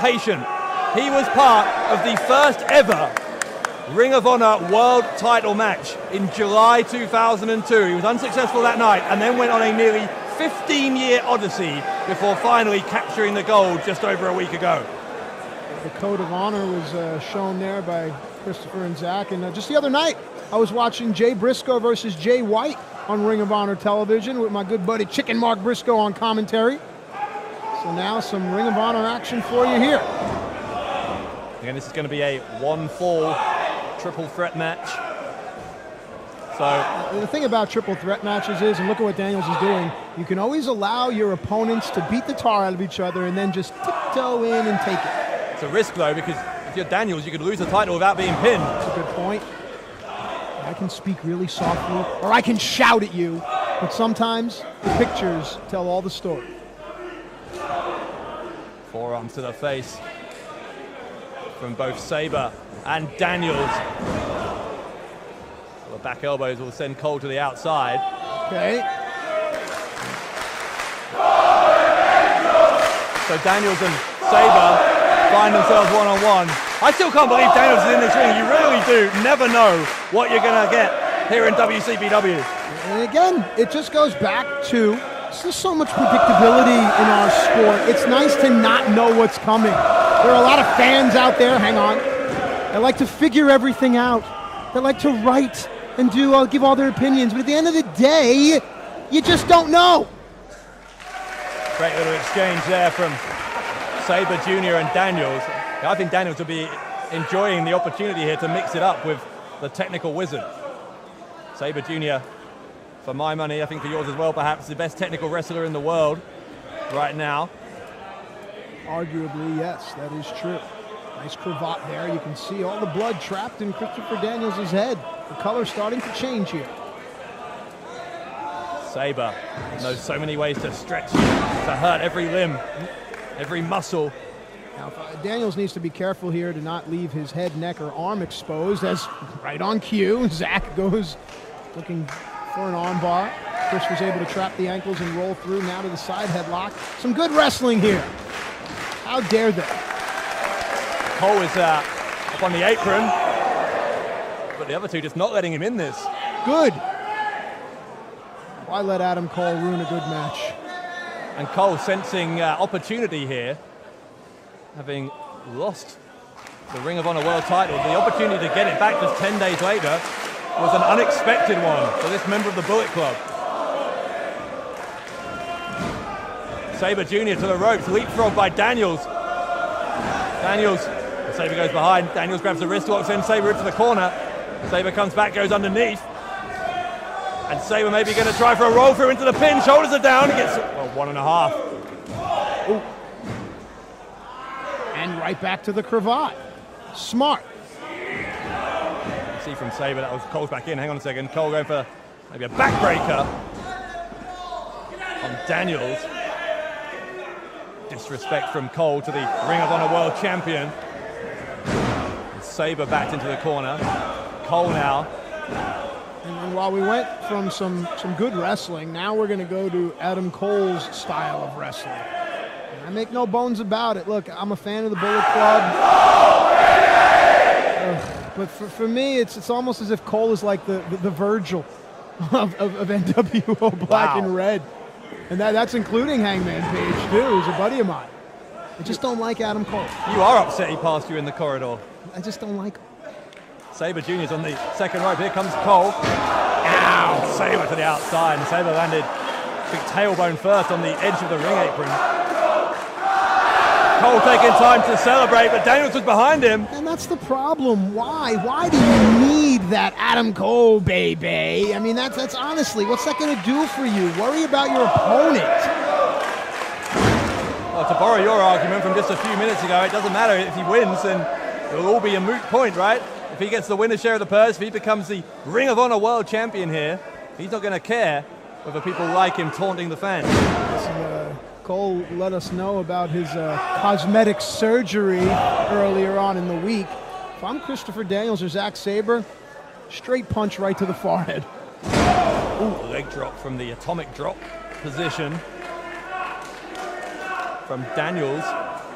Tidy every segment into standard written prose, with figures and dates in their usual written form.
patient. He was part of the first ever Ring of Honor World Title match in July 2002. He was unsuccessful that night and then went on a nearly 15-year odyssey before finally capturing the gold just over a week ago. The code of honor was shown there by Christopher and Zack. And just the other night, I was watching Jay Briscoe versus Jay White on Ring of Honor television with my good buddy Chicken Mark Briscoe on commentary. So now some Ring of Honor action for you here. Again, this is going to be a one-fall triple threat match. So the thing about triple threat matches is, and look at what Daniels is doing, you can always allow your opponents to beat the tar out of each other and then just tiptoe in and take it. It's a risk, though, because if you're Daniels, you could lose the title without being pinned. That's a good point. I can speak really softly, or I can shout at you, but sometimes the pictures tell all the story. Forearms to the face from both Sabre and Daniels. The back elbows will send Cole to the outside. Okay. So Daniels and Sabre find themselves one-on-one. I still can't believe Daniels is in this ring. You really do never know what you're going to get here in WCPW. And again, it just goes back to, there's so much predictability in our sport. It's nice to not know what's coming. There are a lot of fans out there, hang on, that like to figure everything out. They like to write and give all their opinions. But at the end of the day, you just don't know. Great little exchange there from Sabre Jr. and Daniels. I think Daniels will be enjoying the opportunity here to mix it up with the technical wizard. Sabre Jr., for my money, I think for yours as well, perhaps the best technical wrestler in the world right now. Arguably, yes, that is true. Nice cravat there. You can see all the blood trapped in Christopher Daniels' head. The color starting to change here. Sabre knows so many ways to stretch, to hurt every limb, every muscle. Now, Daniels needs to be careful here to not leave his head, neck, or arm exposed, as right on cue, Zack goes looking for an arm bar. Chris was able to trap the ankles and roll through, now to the side headlock. Some good wrestling here. How dare they? Cole is up on the apron, but the other two just not letting him in this. Good. Why let Adam Cole ruin a good match? And Cole sensing opportunity here, having lost the Ring of Honor World title. The opportunity to get it back just 10 days later was an unexpected one for this member of the Bullet Club. Sabre Jr. to the ropes, leapfrog by Daniels. Sabre goes behind, Daniels grabs the wrist lock, sends Sabre into the corner. Sabre comes back, goes underneath. And Sabre maybe going to try for a roll through into the pin, shoulders are down, he gets 1.5. Ooh. And right back to the cravat. Smart. You see from Sabre, that was Cole's back in, hang on a second. Cole going for maybe a backbreaker on Daniels. Disrespect from Cole to the Ring of Honor World Champion. And Sabre backed into the corner. Cole now. And while we went from some good wrestling, now we're going to go to Adam Cole's style of wrestling. And I make no bones about it. Look, I'm a fan of the Bullet Club. But for me, it's almost as if Cole is like the Virgil of NWO Black and Red. And that's including Hangman Page, too, who's a buddy of mine. I just don't like Adam Cole. You are upset he passed you in the corridor. I just don't like him. Sabre Jr.'s on the second rope. Here comes Cole. Ow! Sabre to the outside. And Sabre landed big tailbone first on the edge of the ring apron. Cole taking time to celebrate, but Daniels was behind him. And that's the problem. Why? Why do you need that Adam Cole, baby? I mean, that's honestly, what's that going to do for you? Worry about your opponent. Well, to borrow your argument from just a few minutes ago, it doesn't matter if he wins, then it'll all be a moot point, right? If he gets the winner's share of the purse, if he becomes the Ring of Honor World Champion here, he's not going to care whether people like him taunting the fans. Cole let us know about his cosmetic surgery earlier on in the week. If I'm Christopher Daniels or Zack Sabre, straight punch right to the forehead. Ooh, leg drop from the atomic drop position from Daniels.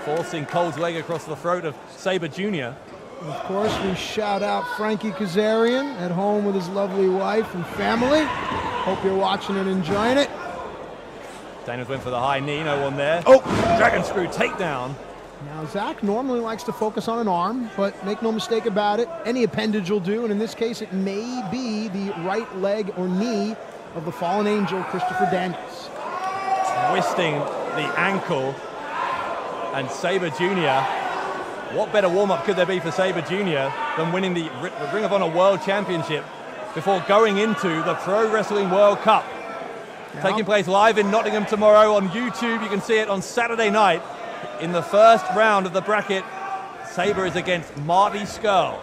forcing Cole's leg across the throat of Sabre Jr. Of course, we shout out Frankie Kazarian at home with his lovely wife and family. Hope you're watching and enjoying it. Daniels went for the high knee, no one there. Oh! Dragon screw takedown. Now, Zack normally likes to focus on an arm, but make no mistake about it, any appendage will do, and in this case, it may be the right leg or knee of the fallen angel, Christopher Daniels. Twisting the ankle, and Sabre Jr. What better warm-up could there be for Sabre Jr. than winning the Ring of Honor World Championship before going into the Pro Wrestling World Cup? Yeah. Taking place live in Nottingham tomorrow on YouTube. You can see it on Saturday night. In the first round of the bracket, Sabre is against Marty Scurll.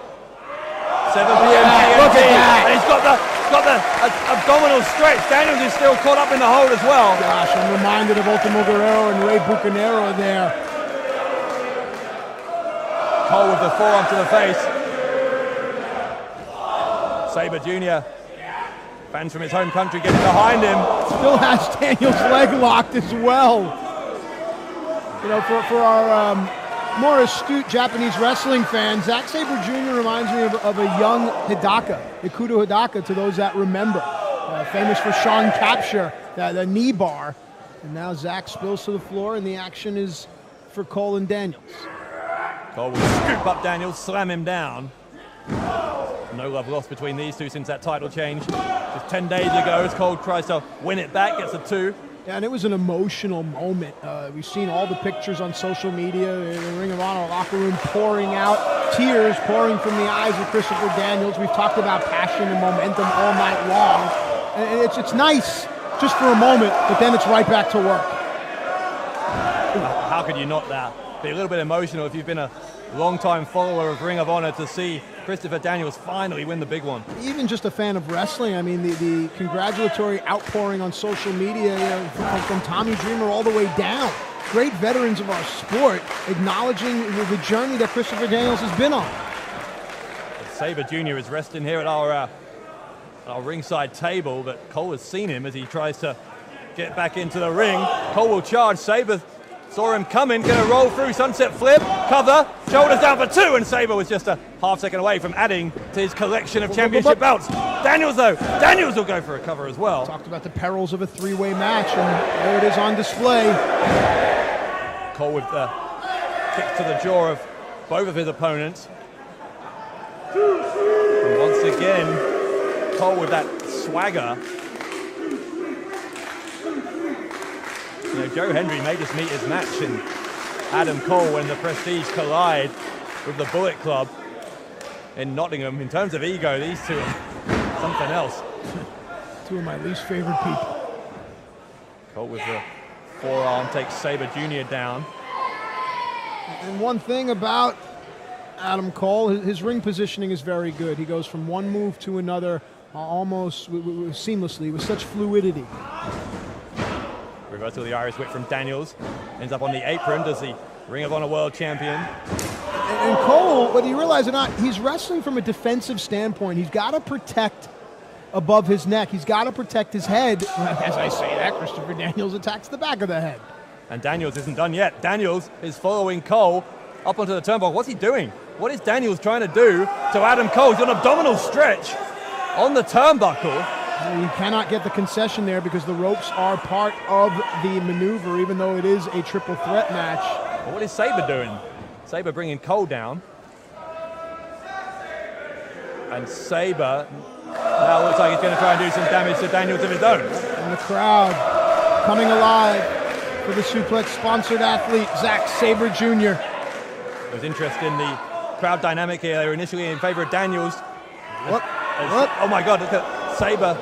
7 p.m. Look at that. And he's got the abdominal stretch. Daniels is still caught up in the hold as well. Gosh, I'm reminded of Ultimo Guerrero and Rey Bucanero there. Cole with the forearm to the face. Sabre Jr. Fans from his home country getting behind him. Still has Daniels' leg locked as well. You know, for our more astute Japanese wrestling fans, Zack Sabre Jr. reminds me of a young Hidaka, Ikuto Hidaka, to those that remember. Famous for Sean Capture, the knee bar. And now Zack spills to the floor, and the action is for Cole and Daniels. Cole will scoop up Daniels, slam him down. No love lost between these two since that title change. Just 10 days ago, as Cole tries to win it back, gets a 2. Yeah, and it was an emotional moment. We've seen all the pictures on social media, the Ring of Honor locker room pouring out, tears pouring from the eyes of Christopher Daniels. We've talked about passion and momentum all night long. And it's nice just for a moment, but then it's right back to work. How could you not be a little bit emotional if you've been a long-time follower of Ring of Honor to see Christopher Daniels finally win the big one? Even just a fan of wrestling, I mean, the congratulatory outpouring on social media, you know, from Tommy Dreamer all the way down. Great veterans of our sport acknowledging the journey that Christopher Daniels has been on. Sabre Jr. is resting here at our ringside table, but Cole has seen him as he tries to get back into the ring. Cole will charge. Sabre saw him coming, going to roll through, sunset flip, cover, shoulders down for 2, and Sabre was just a half second away from adding to his collection of championship belts. Daniels, though, Daniels will go for a cover as well. Talked about the perils of a 3-way match, and there it is on display. Cole with the kicks to the jaw of both of his opponents. And once again, Cole with that swagger. You know, Joe Hendry may just meet his match in Adam Cole when the Prestige collide with the Bullet Club in Nottingham. In terms of ego, these two are something else. Two of my least favorite people. Cole with the forearm takes Sabre Jr. down. And one thing about Adam Cole, his ring positioning is very good. He goes from one move to another almost seamlessly with such fluidity. Reversal of the Irish whip from Daniels. Ends up on the apron, does the Ring of Honor World Champion. And Cole, whether you realize it or not, he's wrestling from a defensive standpoint. He's got to protect above his neck. He's got to protect his head. As I say that, Christopher Daniels attacks the back of the head. And Daniels isn't done yet. Daniels is following Cole up onto the turnbuckle. What's he doing? What is Daniels trying to do to Adam Cole? He's got an abdominal stretch on the turnbuckle. You cannot get the concession there because the ropes are part of the maneuver, even though it is a triple threat match. Well, what is Sabre doing? Sabre bringing Cole down. And Sabre now looks like he's going to try and do some damage to Daniels of his own. And the crowd coming alive for the Suplex-sponsored athlete, Zack Sabre Jr. There's interest in the crowd dynamic here. They were initially in favor of Daniels. What? Oh my God, look at Sabre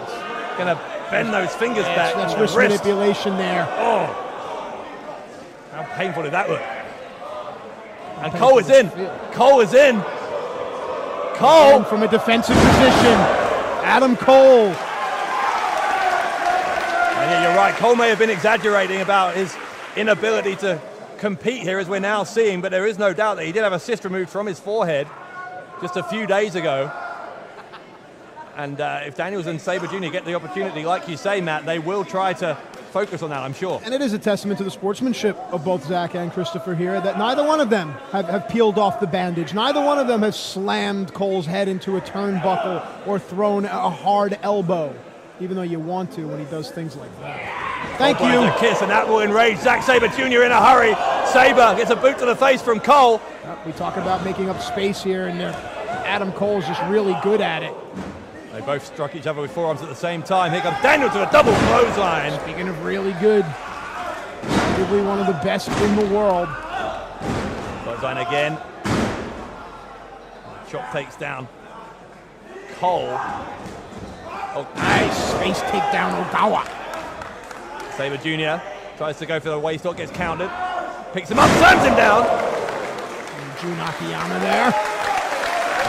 going to bend those fingers back. That's wrist manipulation there. Oh, how painful did that look? And Cole is in. Cole is in. Cole from a defensive position. Adam Cole. And yeah, you're right. Cole may have been exaggerating about his inability to compete here, as we're now seeing, but there is no doubt that he did have a cyst removed from his forehead just a few days ago. And if Daniels and Sabre Jr. get the opportunity, like you say, Matt, they will try to focus on that, I'm sure. And it is a testament to the sportsmanship of both Zack and Christopher here that neither one of them have peeled off the bandage. Neither one of them has slammed Cole's head into a turnbuckle or thrown a hard elbow, even though you want to when he does things like that. Thank you. A kiss, and that will enrage Zack Sabre Jr. in a hurry. Sabre gets a boot to the face from Cole. We talk about making up space here, and Adam Cole's just really good at it. They both struck each other with forearms at the same time. Here comes Daniel to a double clothesline. Speaking of really good, arguably one of the best in the world. Clothesline again. Chop takes down Cole. Oh, nice space takedown, Ogawa. Sabre Jr. tries to go for the waist lock, gets countered. Picks him up, slams him down. Jun Akiyama there.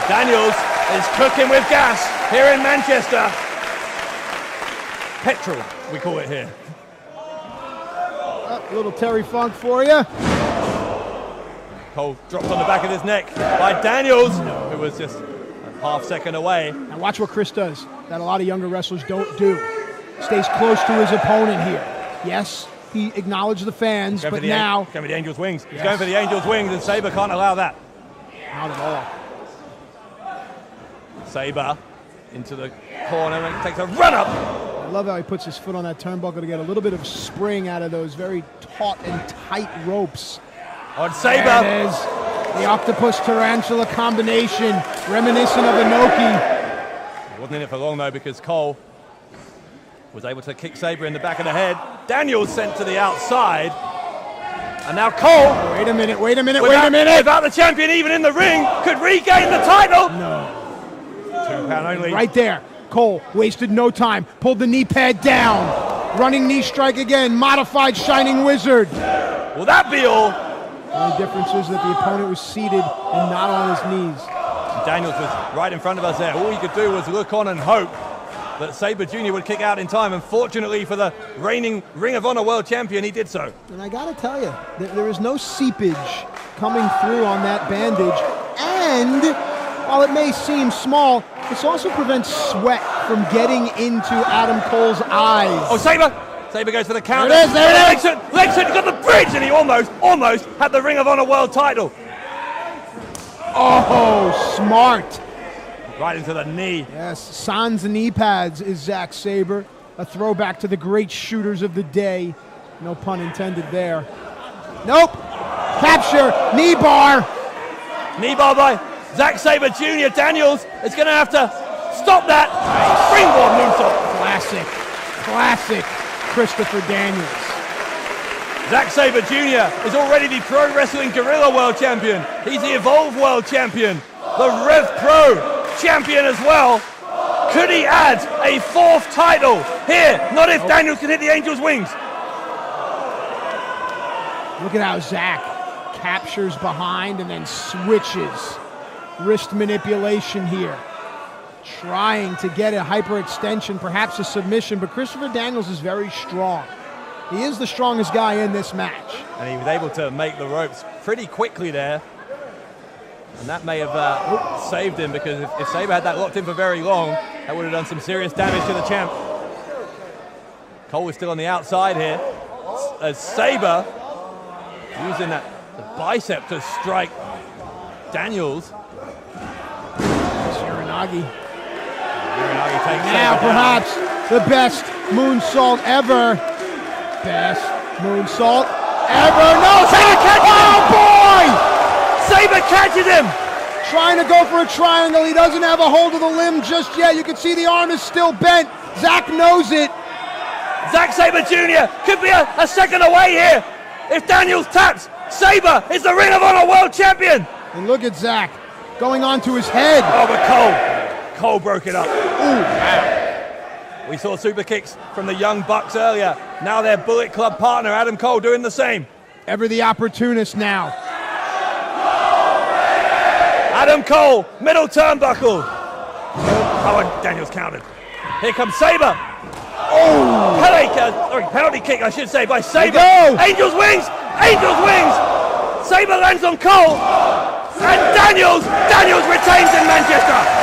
Daniels is cooking with gas here in Manchester. Petrol, we call it here. A little Terry Funk for you. Cole dropped on the back of his neck by Daniels, who was just a half second away. Now watch what Chris does, that a lot of younger wrestlers don't do. Stays close to his opponent here. Yes, he acknowledged the fans, but now... He's going for the Angel's wings. He's going for the Angel's wings, and Sabre can't allow that. Not at all. Sabre into the corner and takes a run up. I love how he puts his foot on that turnbuckle to get a little bit of spring out of those very taut and tight ropes. On Sabre. There it is. The octopus tarantula combination, reminiscent of Inoki. He wasn't in it for long though, because Cole was able to kick Sabre in the back of the head. Daniels sent to the outside. And now Cole. Wait a minute. Without the champion even in the ring, could regain the title. No. £2 only. Right there. Cole wasted no time. Pulled the knee pad down. Running knee strike again. Modified Shining Wizard. Will that be all? The only difference is that the opponent was seated and not on his knees. Daniels was right in front of us there. All he could do was look on and hope that Sabre Jr. would kick out in time. And fortunately for the reigning Ring of Honor World Champion, he did so. And I got to tell you, there is no seepage coming through on that bandage. And while it may seem small, this also prevents sweat from getting into Adam Cole's eyes. Oh, Sabre! Sabre goes for the counter. There it is. Legs it, got the bridge, and he almost had the Ring of Honor World title. Oh, smart. Right into the knee. Yes, sans knee pads is Zack Sabre. A throwback to the great shooters of the day. No pun intended there. Nope. Capture. Knee bar. Knee bar by Zack Sabre Jr. Daniels is going to have to stop that. Springboard moonsault. Classic Christopher Daniels. Zack Sabre Jr. is already the Pro Wrestling Guerrilla World Champion. He's the Evolve World Champion. The Rev Pro Champion as well. Could he add a fourth title here? Not if Daniels can hit the Angel's wings. Look at how Zack captures behind and then switches. Wrist manipulation here. Trying to get a hyperextension, perhaps a submission, but Christopher Daniels is very strong. He is the strongest guy in this match. And he was able to make the ropes pretty quickly there. And that may have saved him, because if Sabre had that locked in for very long, that would have done some serious damage to the champ. Cole is still on the outside here, as Sabre using the bicep to strike Daniels. Uranagi. Uranagi takes now perhaps the best moonsault ever. Best moonsault ever. No, Sabre catches him! Oh boy! Sabre catches him! Trying to go for a triangle. He doesn't have a hold of the limb just yet. You can see the arm is still bent. Zack knows it. Zack Sabre Jr. could be a second away here. If Daniels taps, Sabre is the Ring of Honor World Champion. And look at Zack going onto his head. Oh, but Cole broke it up. Ooh, wow. We saw super kicks from the Young Bucks earlier. Now their Bullet Club partner, Adam Cole, doing the same. Ever the opportunist now. Adam Cole, middle turnbuckle. Oh, and Daniels countered. Here comes Sabre. Oh! Penalty kick, I should say, by Sabre. Angel's wings! Angel's wings! Sabre lands on Cole. And Daniels retains in Manchester.